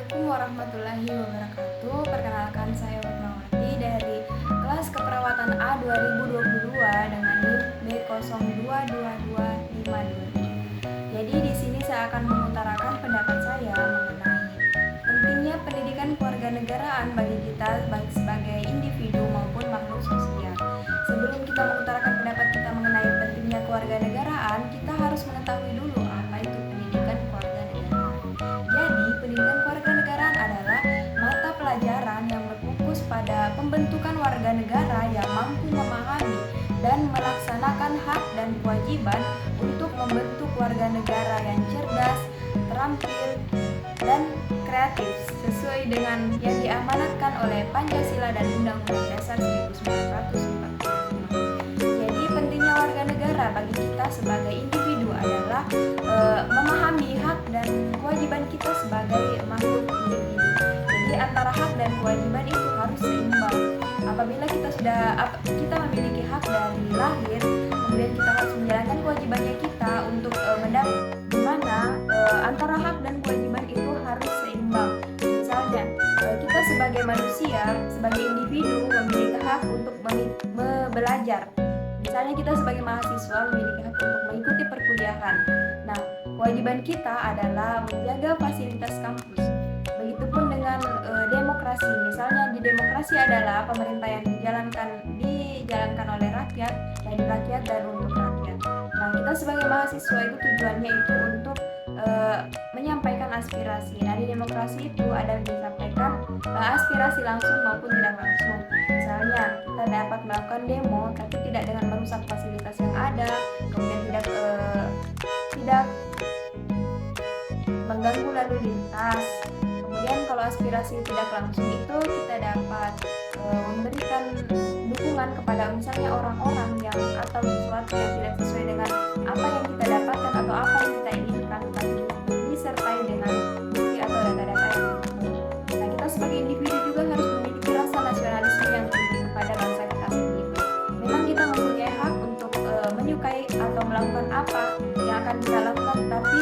Assalamualaikum warahmatullahi wabarakatuh. Perkenalkan, saya Warnawati dari kelas keperawatan A 2022 dengan NIM B022252. Jadi di sini saya akan mengutarakan pendapat saya mengenai pentingnya pendidikan kewarganegaraan bagi kita baik sebagai individu maupun makhluk sosial. Sebelum kita mengutarakan pendapat kita mengenai pentingnya kewarganegaraan, kita harus mengetahui dulu apa itu pendidikan kewarganegaraan. Jadi, pendidikan kewarganegaraan adalah mata pelajaran yang berfokus pada pembentukan warga negara yang mampu memahami dan melaksanakan hak dan kewajiban untuk membentuk warga negara yang cerdas, terampil, dan kreatif sesuai dengan yang diamanatkan oleh Pancasila dan Undang-Undang Dasar 1945. Jadi pentingnya warga negara bagi kita sebagai individu adalah memahami hak dan kewajiban kita sebagai makhluk individu. Jadi antara hak dan kewajiban itu harus seimbang. Apabila kita memiliki hak dari lahir, kemudian kita harus menjalankan kewajibannya kita untuk di mana antara hak dan kewajiban itu harus seimbang. Misalnya kita sebagai manusia, sebagai individu memiliki hak untuk belajar. Misalnya kita sebagai mahasiswa memiliki hak untuk mengikuti perkuliahan. Nah, kewajiban kita adalah menjaga fasilitas kampus. Begitupun dengan demokrasi. Misalnya di demokrasi adalah pemerintah yang dijalankan oleh rakyat, dari rakyat dan untuk rakyat. Nah, kita sebagai mahasiswa itu tujuannya itu untuk menyampaikan aspirasi. Nah, di demokrasi itu ada yang disampaikan aspirasi langsung maupun tidak langsung. Misalnya kita dapat melakukan demo tapi tidak dengan merusak fasilitas yang ada, kemudian tidak mengganggu lalu lintas. Kemudian kalau aspirasi tidak langsung itu kita dapat memberikan dukungan kepada misalnya orang-orang yang atau sesuatu yang tidak sesuai dengan apa yang kita dapatkan atau apa yang kita inginkan, tapi disertai dengan bukti atau data-data yang cukup. Nah, kita sebagai individu juga harus memiliki rasa nasionalisme yang tinggi kepada bangsa kita sendiri. Memang kita mempunyai hak untuk menyukai atau melakukan apa yang akan kita lakukan, tapi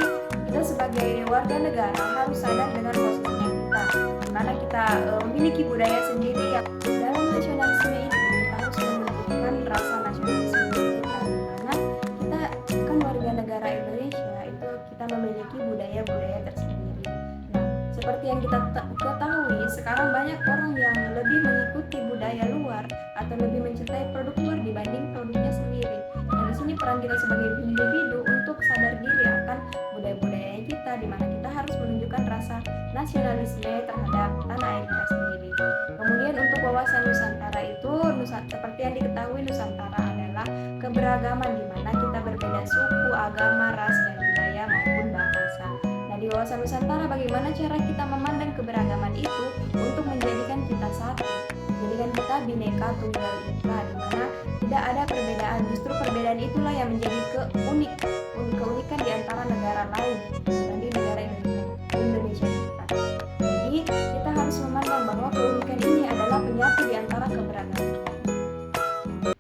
kita sebagai warga negara harus sadar dengan posisinya kita, di mana kita memiliki budaya sendiri yang dalam nasionalisme itu kita harus menunjukkan rasa nasionalisme kita, di mana kita kan warga negara Indonesia itu kita memiliki budaya-budaya tersendiri. Nah, seperti yang kita ketahui sekarang banyak orang yang lebih mengikuti budaya luar atau lebih mencintai produk luar dibanding produknya sendiri. Nah, di sini peran kita sebagai individu untuk sadar diri akan budaya-budaya kita, di mana kita harus menunjukkan rasa nasionalisme terhadap tanah air kita sendiri. Kemudian untuk wawasan Nusantara itu, seperti yang diketahui Nusantara adalah keberagaman, di mana kita berbeda suku, agama, ras, dan budaya maupun bahasa. Nah, di wawasan Nusantara bagaimana cara kita memandang keberagaman itu untuk menjadikan kita satu, menjadikan kita Bhinneka Tunggal Ika, di mana tidak ada perbedaan. Justru perbedaan itulah yang menjadi keunikan di antara negara lain.